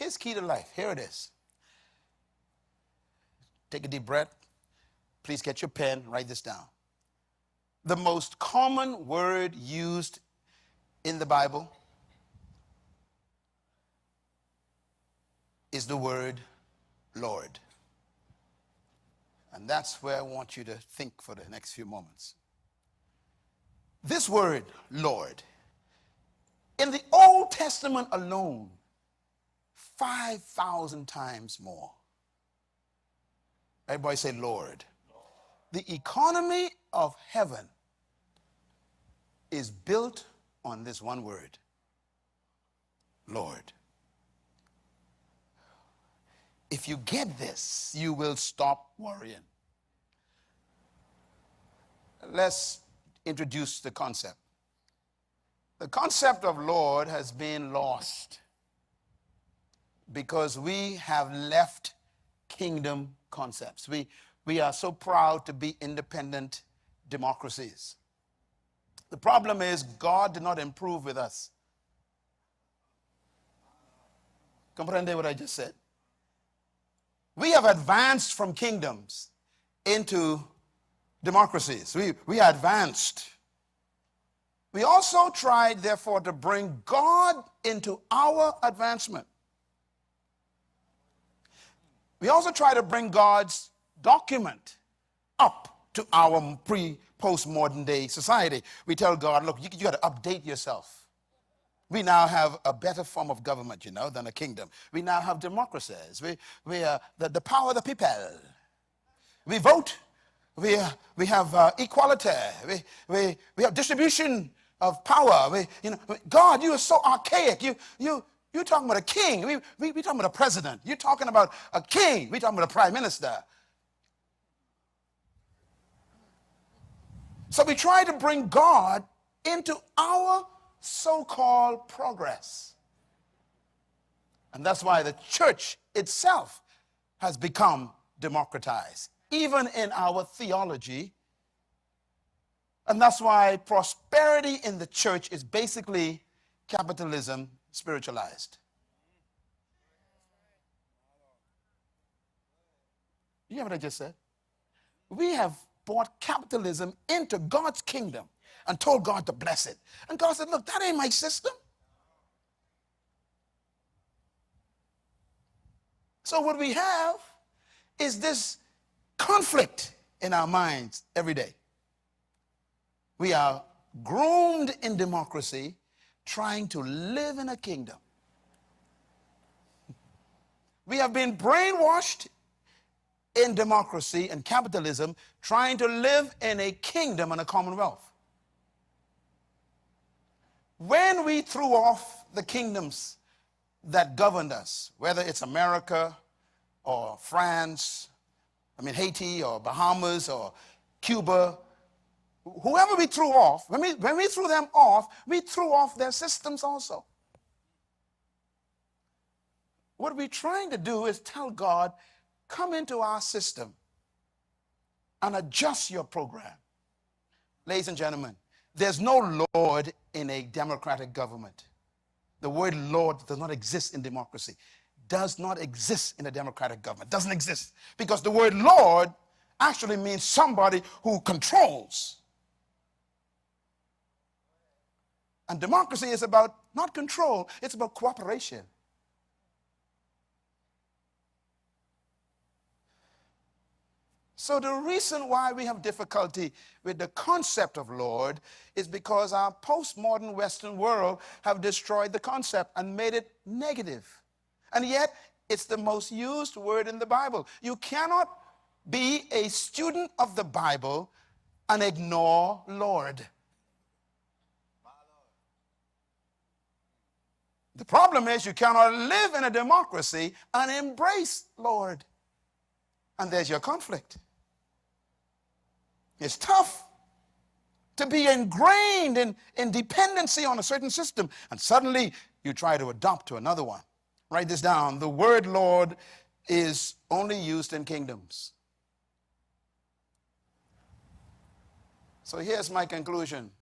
His key to life. Here it is. Take a deep breath. Please get your pen. Write this down. The most common word used in the Bible is the word Lord. And that's where I want you to think for the next few moments. This word, Lord, in the Old Testament alone, 5,000 times more. Everybody say Lord. The economy of heaven is built on this one word, Lord. If you get this, you will stop worrying. Let's introduce the concept. The concept of Lord has been lost because we have left kingdom concepts. We are so proud to be independent democracies. The problem is God did not improve with us. Comprende what I just said? We have advanced from kingdoms into democracies. We advanced. We also tried, therefore, to bring God into our advancement. We also try to bring God's document up to our post-modern day society. We tell God, look, you got to update yourself. We now have a better form of government, than a kingdom. We now have democracies. We are the power of the people. We vote. We have equality. We have distribution of power. God, you are so archaic. You're talking about a king. We're talking about a president. You're talking about a king. We're talking about a prime minister. So we try to bring God into our so-called progress. And that's why the church itself has become democratized, even in our theology. And that's why prosperity in the church is basically capitalism spiritualized. You hear what I just said? We have brought capitalism into God's kingdom and told God to bless it. And God said, look, that ain't my system. So what we have is this conflict in our minds every day. We are groomed in democracy, trying to live in a kingdom. We have been brainwashed in democracy and capitalism, trying to live in a kingdom and a commonwealth. When we threw off the kingdoms that governed us, whether it's America or France, Haiti or Bahamas or Cuba, whoever we threw off, when we threw them off, we threw off their systems also. What we're trying to do is tell God, come into our system and adjust your program. Ladies and gentlemen, there's no Lord in a democratic government. The word Lord does not exist in democracy. Does not exist in a democratic government. Doesn't exist. Because the word Lord actually means somebody who controls. And democracy is about not control, it's about cooperation. So the reason why we have difficulty with the concept of Lord is because our postmodern Western world have destroyed the concept and made it negative. And yet, it's the most used word in the Bible. You cannot be a student of the Bible and ignore Lord. The problem is you cannot live in a democracy and embrace Lord. And there's your conflict. It's tough to be ingrained in dependency on a certain system, and suddenly you try to adopt to another one. Write this down. The word Lord is only used in kingdoms. So here's my conclusion.